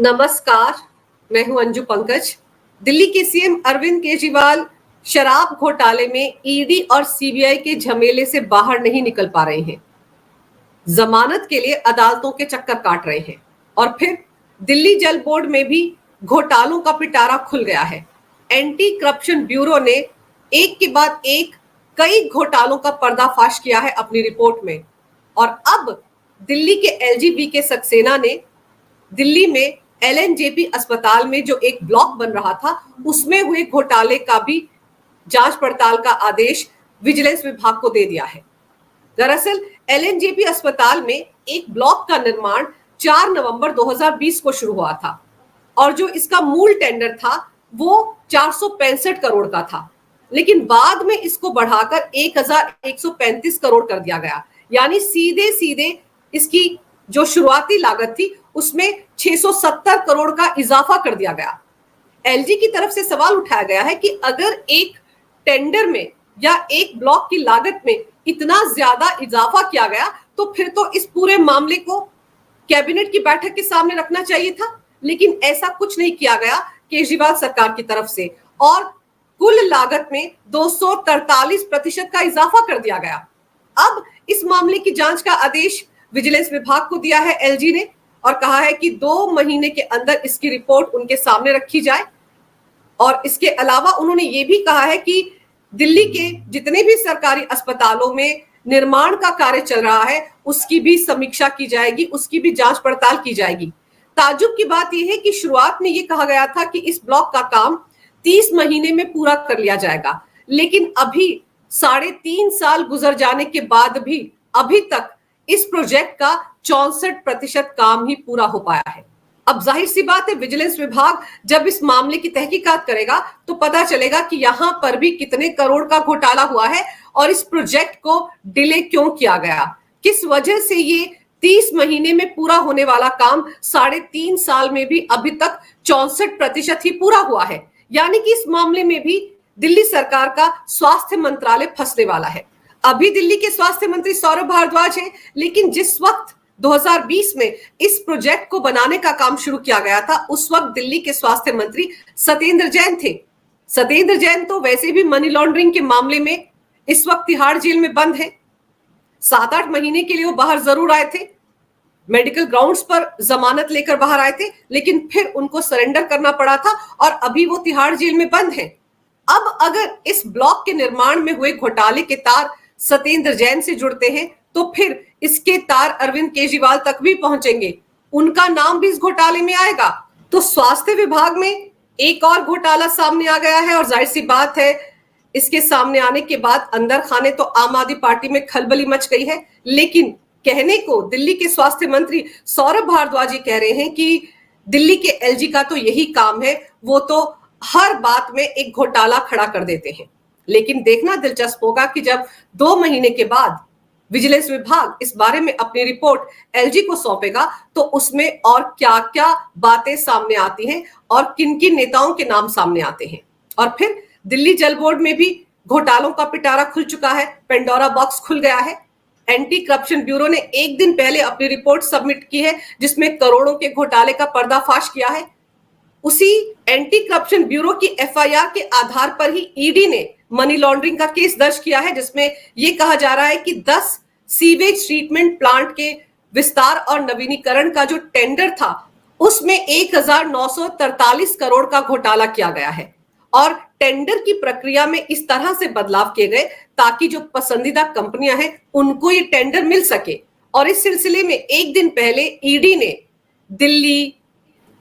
नमस्कार, मैं हूं अंजू पंकज। दिल्ली के सीएम अरविंद केजरीवाल शराब घोटाले में ईडी और सीबीआई के झमेले से बाहर नहीं निकल पा रहे हैं। जमानत के लिए अदालतों के चक्कर काट रहे हैं और फिर दिल्ली जल बोर्ड में भी घोटालों का पिटारा खुल गया है। एंटी करप्शन ब्यूरो ने एक के बाद एक कई घोटालों का पर्दाफाश किया है अपनी रिपोर्ट में। और अब दिल्ली के एलजी वीके सक्सेना ने दिल्ली में एलएनजेपी अस्पताल में जो एक ब्लॉक बन रहा था उसमें हुए घोटाले का भी जांच पड़ताल का आदेश विजिलेंस विभाग को दे दिया है। दरअसल एलएनजेपी अस्पताल में एक ब्लॉक का निर्माण 4 नवंबर 2020 को शुरू हुआ था और जो इसका मूल टेंडर था वो 465 करोड़ का था, लेकिन बाद में इसको बढ़ाकर 1135 करोड़ कर दिया गया। यानी सीधे सीधे इसकी जो शुरुआती लागत थी उसमें 670 करोड़ का इजाफा कर दिया गया। एलजी की तरफ से सवाल उठाया गया है कि अगर एक टेंडर में या एक ब्लॉक की लागत में इतना ज्यादा इजाफा किया गया तो फिर तो इस पूरे मामले को कैबिनेट की बैठक के सामने रखना चाहिए था, लेकिन ऐसा कुछ नहीं किया गया केजरीवाल सरकार की तरफ से और कुल लागत में 243% का इजाफा कर दिया गया। अब इस मामले की जांच का आदेश विजिलेंस विभाग को दिया है एलजी ने और कहा है कि 2 महीने के अंदर इसकी रिपोर्ट उनके सामने रखी जाए। और इसके अलावा उन्होंने ये भी कहा है कि दिल्ली के जितने भी सरकारी अस्पतालों में निर्माण का कार्य चल रहा है उसकी भी समीक्षा की जाएगी, उसकी भी जांच पड़ताल की जाएगी। ताज्जुब की बात यह है कि शुरुआत में ये कहा गया था कि इस ब्लॉक का काम 30 महीने में पूरा कर लिया जाएगा, लेकिन अभी 3.5 साल गुजर जाने के बाद भी अभी तक इस प्रोजेक्ट का 64% काम ही पूरा हो पाया है। अब जाहिर सी बात है विजिलेंस विभाग जब इस मामले की तहकीकात करेगा तो पता चलेगा कि यहां पर भी कितने करोड़ का घोटाला हुआ है और इस प्रोजेक्ट को डिले क्यों किया गया, किस वजह से ये 30 महीने में पूरा होने वाला काम 3.5 साल में भी अभी तक 64% ही पूरा हुआ है। यानी कि इस मामले में भी दिल्ली सरकार का स्वास्थ्य मंत्रालय फंसने वाला है। अभी दिल्ली के स्वास्थ्य मंत्री सौरभ भारद्वाज हैं, लेकिन जिस वक्त 2020 में इस प्रोजेक्ट को बनाने का काम शुरू किया गया था उस वक्त दिल्ली के स्वास्थ्य मंत्री सत्येंद्र जैन थे। सत्येंद्र जैन तो वैसे भी मनी लॉन्ड्रिंग के मामले में इस वक्त तिहाड़ जेल में बंद है। 7-8 महीने के लिए वो बाहर जरूर आए थे, मेडिकल ग्राउंड्स पर जमानत लेकर बाहर आए थे, लेकिन फिर उनको सरेंडर करना पड़ा था और अभी वो तिहाड़ जेल में बंद है। अब अगर इस ब्लॉक के निर्माण में हुए घोटाले के तार सत्येंद्र जैन से जुड़ते हैं तो फिर इसके तार अरविंद केजरीवाल तक भी पहुंचेंगे, उनका नाम भी इस घोटाले में आएगा। तो स्वास्थ्य विभाग में एक और घोटाला सामने आ गया है और जाहिर सी बात है इसके सामने आने के बाद अंदर खाने तो आम आदमी पार्टी में खलबली मच गई है। लेकिन कहने को दिल्ली के स्वास्थ्य मंत्री सौरभ भारद्वाज कह रहे हैं कि दिल्ली के एलजी का तो यही काम है, वो तो हर बात में एक घोटाला खड़ा कर देते हैं। लेकिन देखना दिलचस्प होगा कि जब 2 महीने के बाद विजिलेंस विभाग इस बारे में अपनी रिपोर्ट एलजी को सौंपेगा तो उसमें और क्या क्या बातें सामने आती हैं और किन किन नेताओं के नाम सामने आते हैं। और फिर दिल्ली जल बोर्ड में भी घोटालों का पिटारा खुल चुका है, पेंडोरा बॉक्स खुल गया है। एंटी करप्शन ब्यूरो ने एक दिन पहले अपनी रिपोर्ट सबमिट की है जिसमें करोड़ों के घोटाले का पर्दाफाश किया है। उसी एंटी करप्शन ब्यूरो की एफआईआर के आधार पर ही ईडी ने मनी लॉन्ड्रिंग का केस दर्ज किया है, जिसमें यह कहा जा रहा है कि 10 सीवेज ट्रीटमेंट प्लांट के विस्तार और नवीनीकरण का जो टेंडर था उसमें 1943 करोड़ का घोटाला किया गया है और टेंडर की प्रक्रिया में इस तरह से बदलाव किए गए ताकि जो पसंदीदा कंपनियां हैं उनको ये टेंडर मिल सके। और इस सिलसिले में एक दिन पहले ईडी ने दिल्ली,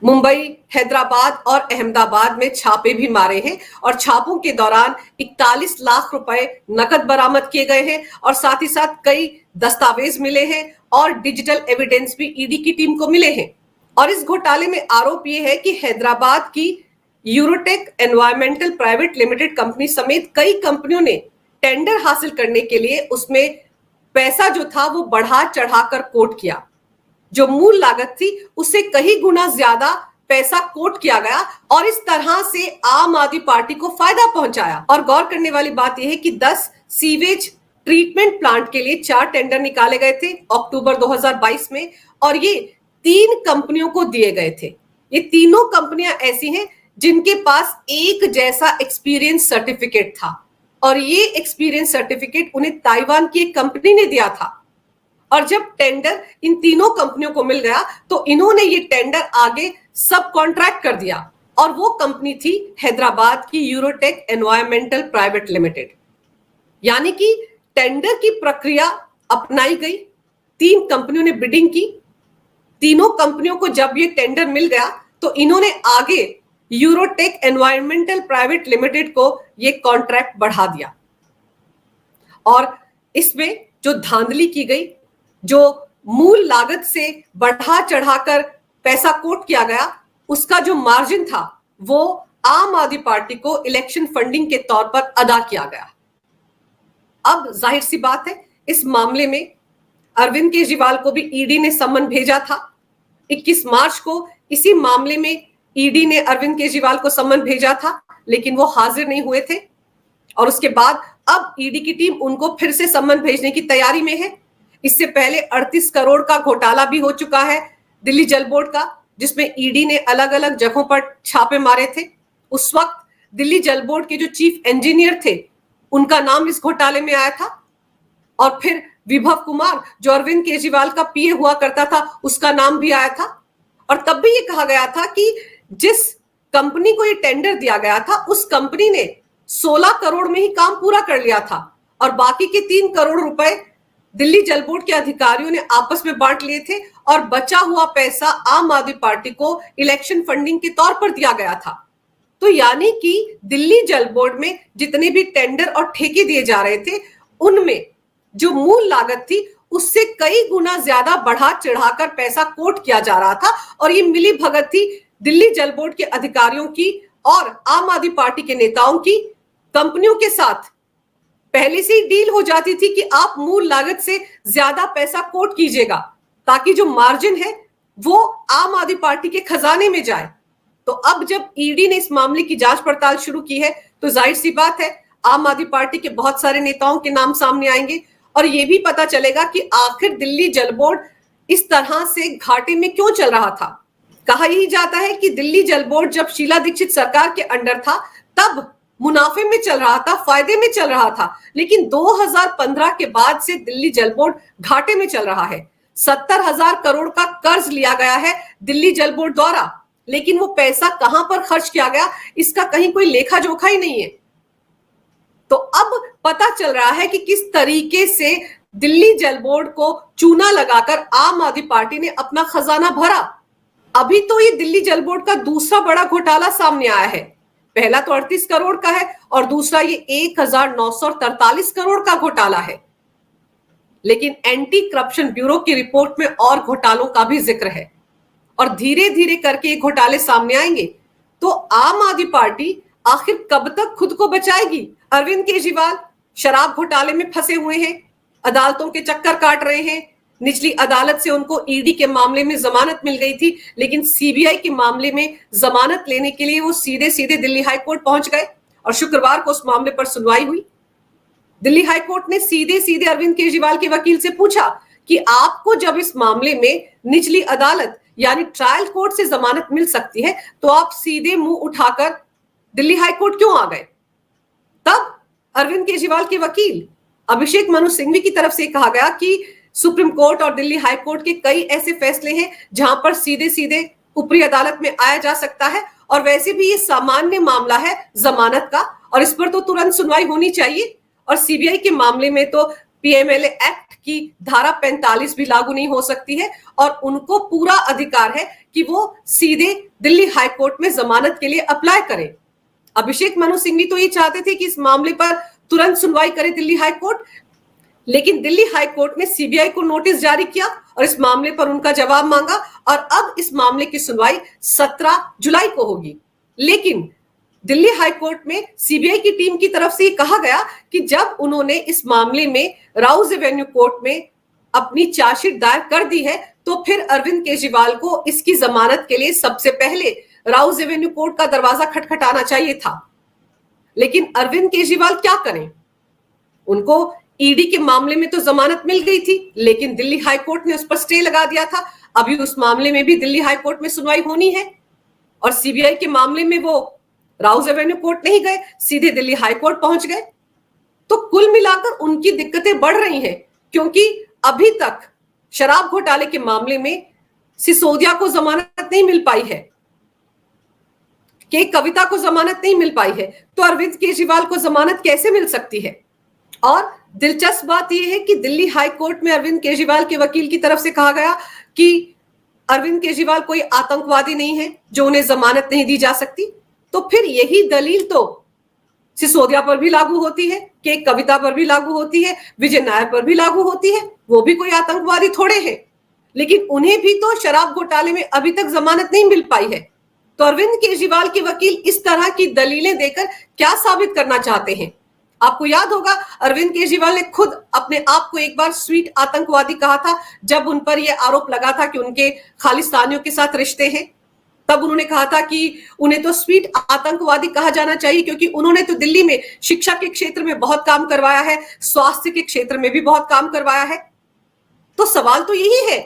मुंबई, हैदराबाद और अहमदाबाद में छापे भी मारे हैं और छापों के दौरान 41 लाख रुपए नकद बरामद किए गए हैं और साथ ही साथ कई दस्तावेज मिले हैं और डिजिटल एविडेंस भी ईडी की टीम को मिले हैं। और इस घोटाले में आरोप यह है कि हैदराबाद की Eurotech environmental private limited company समेत कई कंपनियों ने टेंडर हासिल करने के लिए उसमें पैसा जो था वो बढ़ा चढ़ाकर कोट किया। जो मूल लागत थी उससे कहीं गुना ज्यादा पैसा कोट किया गया और इस तरह से आम आदमी पार्टी को फायदा पहुंचाया। और गौर करने वाली बात यह है कि 10 सीवेज ट्रीटमेंट प्लांट के लिए 4 टेंडर निकाले गए थे अक्टूबर 2022 में और ये 3 कंपनियों को दिए गए थे। ये तीनों कंपनियां ऐसी हैं जिनके पास एक जैसा एक्सपीरियंस सर्टिफिकेट था और ये एक्सपीरियंस सर्टिफिकेट उन्हें ताइवान की एक कंपनी ने दिया था। और जब टेंडर इन तीनों कंपनियों को मिल गया तो इन्होंने ये टेंडर आगे सब कॉन्ट्रैक्ट कर दिया और वो कंपनी थी हैदराबाद की यूरोटेक एनवायरमेंटल प्राइवेट लिमिटेड। यानी कि टेंडर की प्रक्रिया अपनाई गई, तीन कंपनियों ने बिडिंग की, तीनों कंपनियों को जब ये टेंडर मिल गया तो इन्होंने आगे यूरोटेक एनवायरमेंटल प्राइवेट लिमिटेड को ये कॉन्ट्रैक्ट बढ़ा दिया। और इसमें जो धांधली की गई, जो मूल लागत से बढ़ा चढ़ाकर पैसा कोट किया गया, उसका जो मार्जिन था वो आम आदमी पार्टी को इलेक्शन फंडिंग के तौर पर अदा किया गया। अब जाहिर सी बात है इस मामले में अरविंद केजरीवाल को भी ईडी ने सम्मन भेजा था। 21 मार्च को इसी मामले में ईडी ने अरविंद केजरीवाल को सम्मन भेजा था, लेकिन वो हाजिर नहीं हुए थे। और उसके बाद अब ईडी की टीम उनको फिर से सम्मन भेजने की तैयारी में है। इससे पहले 38 करोड़ का घोटाला भी हो चुका है दिल्ली जल बोर्ड का, जिसमें ईडी ने अलग अलग जगहों पर छापे मारे थे। उस वक्त दिल्ली जल बोर्ड के जो चीफ इंजीनियर थे उनका नाम इस घोटाले में आया था। और फिर विभव कुमार जो अरविंद केजरीवाल का पीए हुआ करता था उसका नाम भी आया था। और तब भी ये कहा गया था कि जिस कंपनी को ये टेंडर दिया गया था उस कंपनी ने 16 करोड़ में ही काम पूरा कर लिया था और बाकी के 3 करोड़ रुपए दिल्ली जल बोर्ड के अधिकारियों ने आपस में बांट लिए थे और बचा हुआ पैसा आम आदमी पार्टी को इलेक्शन फंडिंग के तौर पर दिया गया था। तो यानी कि दिल्ली जल बोर्ड में जितने भी टेंडर और ठेके दिए जा रहे थे उनमें जो मूल लागत थी उससे कई गुना ज्यादा बढ़ा चढ़ाकर पैसा कोट किया जा रहा था। और ये मिली भगत थी दिल्ली जल बोर्ड के अधिकारियों की और आम आदमी पार्टी के नेताओं की। कंपनियों के साथ पहले से ही डील हो जाती थी कि आप मूल लागत से ज्यादा पैसा कोट कीजिएगा ताकि जो मार्जिन है वो आम आदमी पार्टी के खजाने में जाए। तो अब जब ईडी ने इस मामले की जांच पड़ताल शुरू की है तो जाहिर सी बात है आम आदमी पार्टी के बहुत सारे नेताओं के नाम सामने आएंगे और ये भी पता चलेगा कि आखिर दिल्ली जल बोर्ड इस तरह से घाटे में क्यों चल रहा था। कहा यही जाता है कि दिल्ली जल बोर्ड जब शीला दीक्षित सरकार के अंडर था तब मुनाफे में चल रहा था, फायदे में चल रहा था, लेकिन 2015 के बाद से दिल्ली जल बोर्ड घाटे में चल रहा है। 70,000 करोड़ का कर्ज लिया गया है दिल्ली जल बोर्ड द्वारा, लेकिन वो पैसा कहां पर खर्च किया गया इसका कहीं कोई लेखा जोखा ही नहीं है। तो अब पता चल रहा है कि किस तरीके से दिल्ली जल बोर्ड को चूना लगाकर आम आदमी पार्टी ने अपना खजाना भरा। अभी तो ये दिल्ली जल बोर्ड का दूसरा बड़ा घोटाला सामने आया है। पहला तो 38 करोड़ का है और दूसरा ये 1943 करोड़ का घोटाला है। लेकिन एंटी करप्शन ब्यूरो की रिपोर्ट में और घोटालों का भी जिक्र है और धीरे धीरे करके ये घोटाले सामने आएंगे। तो आम आदमी पार्टी आखिर कब तक खुद को बचाएगी? अरविंद केजरीवाल शराब घोटाले में फंसे हुए हैं, अदालतों के चक्कर काट रहे हैं। निचली अदालत से उनको ईडी के मामले में जमानत मिल गई थी, लेकिन सीबीआई के मामले में जमानत लेने के लिए वो सीधे सीधे दिल्ली हाई कोर्ट पहुंच गए और शुक्रवार को उस मामले पर सुनवाई हुई। दिल्ली हाई कोर्ट ने सीधे सीधे अरविंद केजरीवाल के वकील से पूछा कि आपको जब इस मामले में निचली अदालत यानी ट्रायल कोर्ट से जमानत मिल सकती है तो आप सीधे मुंह उठाकर दिल्ली हाई कोर्ट क्यों आ गए? तब अरविंद केजरीवाल के वकील अभिषेक मनु सिंघवी की तरफ से कहा गया कि सुप्रीम कोर्ट और दिल्ली हाई कोर्ट के कई ऐसे फैसले हैं जहां पर सीधे सीधे ऊपरी अदालत में आया जा सकता है और वैसे भी ये सामान्य मामला है जमानत का और इस पर तो तुरंत सुनवाई होनी चाहिए। और सीबीआई के मामले में तो पीएमएलए एक्ट की धारा 45 भी लागू नहीं हो सकती है और उनको पूरा अधिकार है कि वो सीधे दिल्ली हाई कोर्ट में जमानत के लिए अप्लाई करें। अभिषेक मनु सिंघवी तो ये चाहते थे कि इस मामले पर तुरंत सुनवाई करे दिल्ली हाई कोर्ट, लेकिन दिल्ली हाई कोर्ट ने सीबीआई को नोटिस जारी किया और इस मामले पर उनका जवाब मांगा और अब इस मामले की सुनवाई 17 जुलाई को होगी। लेकिन दिल्ली हाई कोर्ट में सीबीआई की टीम की तरफ से ये कहा गया कि जब उन्होंने इस मामले में राउज एवेन्यू कोर्ट में अपनी चार्जशीट दायर कर दी है तो फिर अरविंद केजरीवाल को इसकी जमानत के लिए सबसे पहले राउज एवेन्यू कोर्ट का दरवाजा खटखटाना चाहिए था। लेकिन अरविंद केजरीवाल क्या करें? उनको ईडी के मामले में तो जमानत मिल गई थी, लेकिन दिल्ली हाई कोर्ट ने उस पर स्टे लगा दिया था। अभी उस मामले में भी दिल्ली हाई कोर्ट में सुनवाई होनी है। और सीबीआई के मामले में वो राउज एवेन्यू कोर्ट नहीं गए, सीधे दिल्ली हाई कोर्ट पहुंच गए। तो कुल मिलाकर उनकी दिक्कतें बढ़ रही हैं, क्योंकि अभी तक शराब घोटाले के मामले में सिसोदिया को जमानत नहीं मिल पाई है, के कविता को जमानत नहीं मिल पाई है, तो अरविंद केजरीवाल को जमानत कैसे मिल सकती है? और दिलचस्प बात यह है कि दिल्ली हाई कोर्ट में अरविंद केजरीवाल के वकील की तरफ से कहा गया कि अरविंद केजरीवाल कोई आतंकवादी नहीं है जो उन्हें जमानत नहीं दी जा सकती। तो फिर यही दलील तो सिसोदिया पर भी लागू होती है, के कविता पर भी लागू होती है, विजय नायर पर भी लागू होती है। वो भी कोई आतंकवादी थोड़े हैं, लेकिन उन्हें भी तो शराब घोटाले में अभी तक जमानत नहीं मिल पाई है। तो अरविंद केजरीवाल के वकील इस तरह की दलीलें देकर क्या साबित करना चाहते हैं? आपको याद होगा अरविंद केजरीवाल ने खुद अपने आप को एक बार स्वीट आतंकवादी कहा था, जब उन पर यह आरोप लगा था कि उनके खालिस्तानियों के साथ रिश्ते हैं। तब उन्होंने कहा था कि उन्हें तो स्वीट आतंकवादी कहा जाना चाहिए, क्योंकि उन्होंने तो दिल्ली में शिक्षा के क्षेत्र में बहुत काम करवाया है, स्वास्थ्य के क्षेत्र में भी बहुत काम करवाया है। तो सवाल तो यही है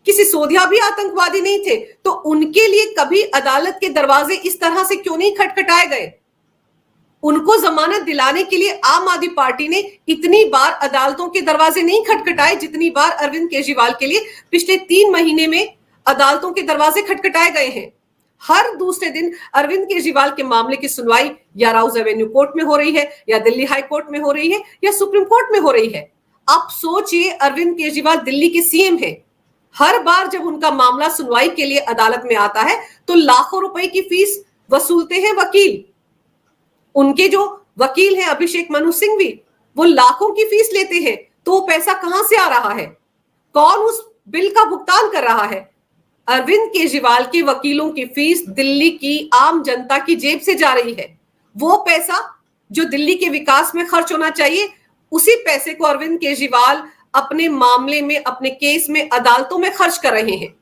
कि सिसोदिया भी आतंकवादी नहीं थे, तो उनके लिए कभी अदालत के दरवाजे इस तरह से क्यों नहीं खटखटाए गए? उनको जमानत दिलाने के लिए आम आदमी पार्टी ने इतनी बार अदालतों के दरवाजे नहीं खटखटाए जितनी बार अरविंद केजरीवाल के लिए पिछले 3 महीने में अदालतों के दरवाजे खटखटाए गए हैं। हर दूसरे दिन अरविंद केजरीवाल के मामले की सुनवाई या राउज एवेन्यू कोर्ट में हो रही है, या दिल्ली हाई कोर्ट में हो रही है, या सुप्रीम कोर्ट में हो रही है। आप सोचिए, अरविंद केजरीवाल दिल्ली के सीएम हैं। हर बार जब उनका मामला सुनवाई के लिए अदालत में आता है तो लाखों रुपए की फीस वसूलते हैं वकील। उनके जो वकील हैं अभिषेक मनु सिंघवी, वो लाखों की फीस लेते हैं। तो वो पैसा कहां से आ रहा है? कौन उस बिल का भुगतान कर रहा है? अरविंद केजरीवाल के वकीलों की फीस दिल्ली की आम जनता की जेब से जा रही है। वो पैसा जो दिल्ली के विकास में खर्च होना चाहिए, उसी पैसे को अरविंद केजरीवाल अपने मामले में, अपने केस में, अदालतों में खर्च कर रहे हैं।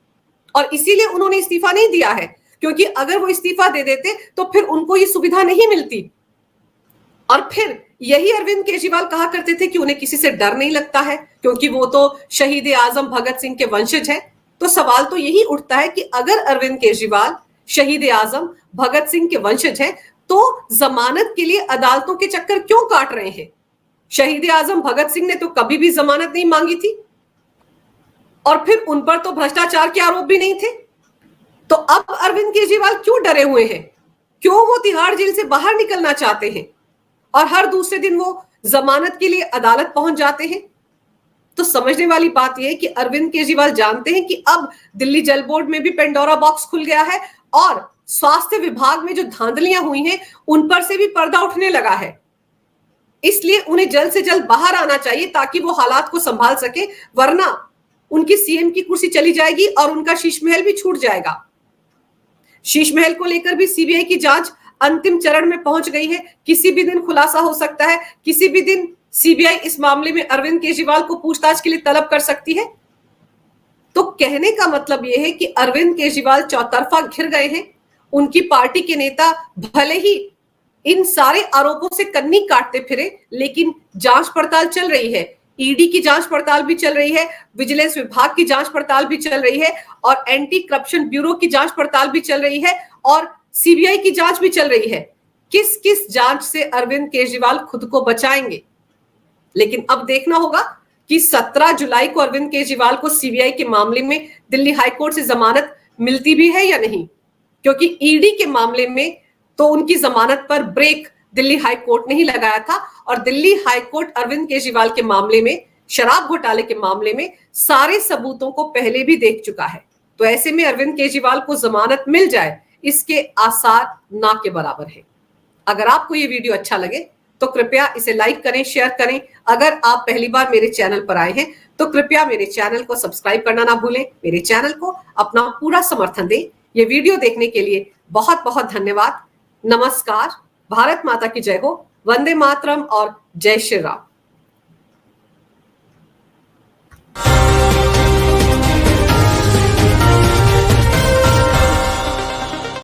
और इसीलिए उन्होंने इस्तीफा नहीं दिया है, क्योंकि अगर वो इस्तीफा दे देते तो फिर उनको ये सुविधा नहीं मिलती। और फिर यही अरविंद केजरीवाल कहा करते थे कि उन्हें किसी से डर नहीं लगता है, क्योंकि वो तो शहीद आजम भगत सिंह के वंशज है। तो सवाल तो यही उठता है कि अगर अरविंद केजरीवाल शहीद आजम भगत सिंह के वंशज है, तो जमानत के लिए अदालतों के चक्कर क्यों काट रहे हैं? शहीद आजम भगत सिंह ने तो कभी भी जमानत नहीं मांगी थी, और फिर उन पर तो भ्रष्टाचार के आरोप भी नहीं थे। तो अब अरविंद केजरीवाल क्यों डरे हुए हैं? क्यों वो तिहाड़ जेल से बाहर निकलना चाहते हैं और हर दूसरे दिन वो जमानत के लिए अदालत पहुंच जाते हैं? तो समझने वाली बात यह है कि अरविंद केजरीवाल जानते हैं कि अब दिल्ली जल बोर्ड में भी पेंडोरा बॉक्स खुल गया है, और स्वास्थ्य विभाग में जो धांधलियां हुई हैं उन पर से भी पर्दा उठने लगा है। इसलिए उन्हें जल्द से जल्द बाहर आना चाहिए ताकि वो हालात को संभाल सके, वरना उनकी सीएम की कुर्सी चली जाएगी और उनका शीश महल भी छूट जाएगा। शीश महल को लेकर भी सीबीआई की जांच अंतिम चरण में पहुंच गई है। किसी भी दिन खुलासा हो सकता है, किसी भी दिन सीबीआई इस मामले में अरविंद केजरीवाल को पूछताछ के लिए तलब कर सकती है। तो कहने का मतलब यह है कि अरविंद केजरीवाल चौतरफा घिर गए हैं। उनकी पार्टी के नेता भले ही इन सारे आरोपों से कन्नी काटते फिरे, लेकिन जांच पड़ताल चल रही है। ईडी की जांच पड़ताल भी चल रही है, विजिलेंस विभाग की जांच पड़ताल भी चल रही है, और एंटी करप्शन ब्यूरो की जांच पड़ताल भी चल रही है, और सीबीआई की जांच भी चल रही है। किस किस जांच से अरविंद केजरीवाल खुद को बचाएंगे? लेकिन अब देखना होगा कि 17 जुलाई को अरविंद केजरीवाल को सीबीआई के मामले में दिल्ली हाईकोर्ट से जमानत मिलती भी है या नहीं, क्योंकि ईडी के मामले में तो उनकी जमानत पर ब्रेक दिल्ली हाई कोर्ट ने ही लगाया था, और दिल्ली हाई कोर्ट अरविंद केजरीवाल के मामले में, शराब घोटाले के मामले में सारे सबूतों को पहले भी देख चुका है। तो ऐसे में अरविंद केजरीवाल को जमानत मिल जाए, इसके आसार ना के बराबर है। अगर आपको ये वीडियो अच्छा लगे तो कृपया इसे लाइक करें, शेयर करें। अगर आप पहली बार मेरे चैनल पर आए हैं तो कृपया मेरे चैनल को सब्सक्राइब करना ना भूलें। मेरे चैनल को अपना पूरा समर्थन दें। ये वीडियो देखने के लिए बहुत बहुत धन्यवाद। नमस्कार। भारत माता की जय हो। वंदे मातरम और जय श्री राम।